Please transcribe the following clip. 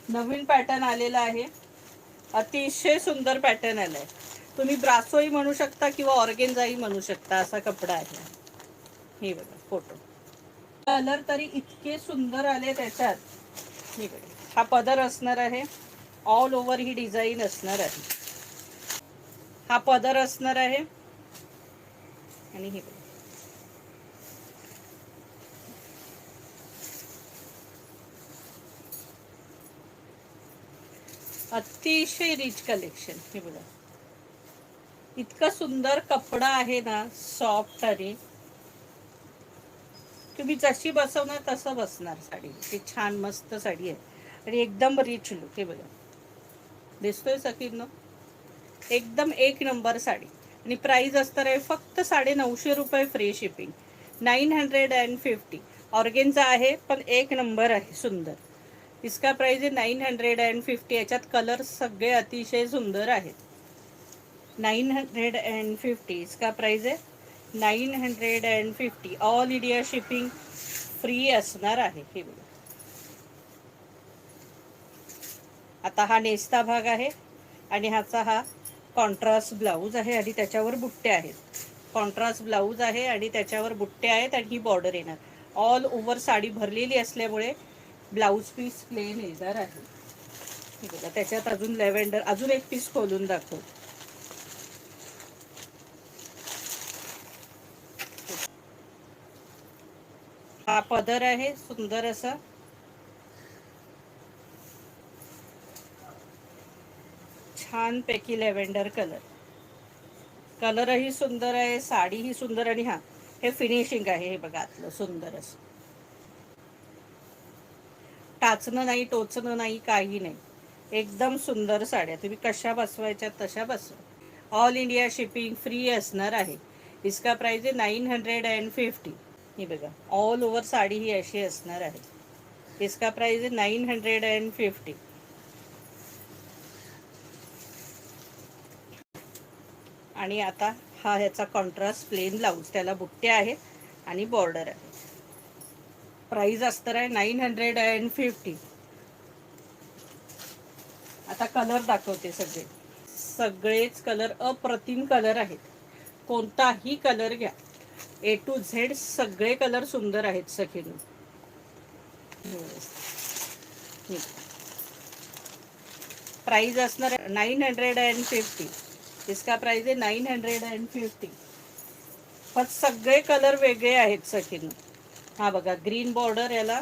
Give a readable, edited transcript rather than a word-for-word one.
नवीन pattern आलेला आहे, अतिशय सुंदर पॅटर्न आलाय. तुम्ही ब्रासोही म्हणू शकता किंवा ऑर्गेन्झाही म्हणू शकता, असा कपडा आहे. हे बघा फोटो, कलर तरी इतके सुंदर आले त्याच्यात. हे बघा, हा पदर असणार आहे, ऑल ओव्हर ही डिझाईन असणार आहे. हा पदर असणार आहे आणि हे बघा, अतिशय रिच कलेक्शन. हे बघा, इतका सुंदर कपडा आहे ना, सॉफ्ट. आणि तुम्ही जशी बसवणार तसं बसणार साडी. ती छान मस्त साडी आहे आणि एकदम रिच लुक. हे बघा, दिसतोय सखींनो, एकदम एक नंबर साड़ी. आणि प्राइस असणार आहे फक्त 950 रुपये, फ्री शिपिंग. 950. ऑर्गेन्झा आहे पण एक नंबर आहे, सुंदर. इसका प्राइस आहे 950. याच्यात कलर सगळे अतिशय सुंदर आहेत. 950 इसका प्राइस आहे. 950. ऑल इंडिया शिपिंग फ्री असणार आहे. हे बघा, आता हा नेस्ता भाग आहे आणि ह्याचा हा कॉन्ट्रास्ट ब्लाऊज आहे आणि त्याच्यावर बुट्टे आहेत. कॉन्ट्रास्ट ब्लाऊज आहे आणि त्याच्यावर बुट्टे आहेत आणि ही बॉर्डर येणार. ऑल ओव्हर साडी भरलेली असल्यामुळे ब्लाऊज पीस प्लेन येणार आहे. हे बघा, त्याच्यात अजून लॅव्हेंडर, अजून एक पीस खोलून दाखव. हा पदर आहे सुंदर असा, छान पैकी लॅव्हेंडर कलर. कलरही सुंदर आहे, साडीही सुंदर. आणि हा हे फिनिशिंग आहे. हे बघा, आतलं सुंदर असं, टाचणं नाही, टोचणं नाही, काही नाही. एकदम सुंदर साड्या. तुम्ही कशा बसवायच्या तशा बसवा. ऑल इंडिया शिपिंग फ्री असणार आहे. इसका प्राइस आहे 950. हे बघा, ऑल ओव्हर साडी ही अशी असणार आहे. इसका प्राइस आहे 950. आणि आता हा ह्याचा कॉन्ट्रास्ट प्लेन ब्लाऊज, त्याला बुट्टे आहेत आणि बॉर्डर आहे. प्राइस असणार आहे 950. आता कलर दाखवते. सगळेच कलर अप्रतिम कलर आहेत. कोणताही कलर घ्या, ए टू झेड सगळे कलर सुंदर आहेत सखींनो. प्राइस असणार आहे 950. इसका प्राइस आहे 950. पण सगळे कलर वेगळे आहेत सखींनो. हा बघा, ग्रीन बॉर्डर याला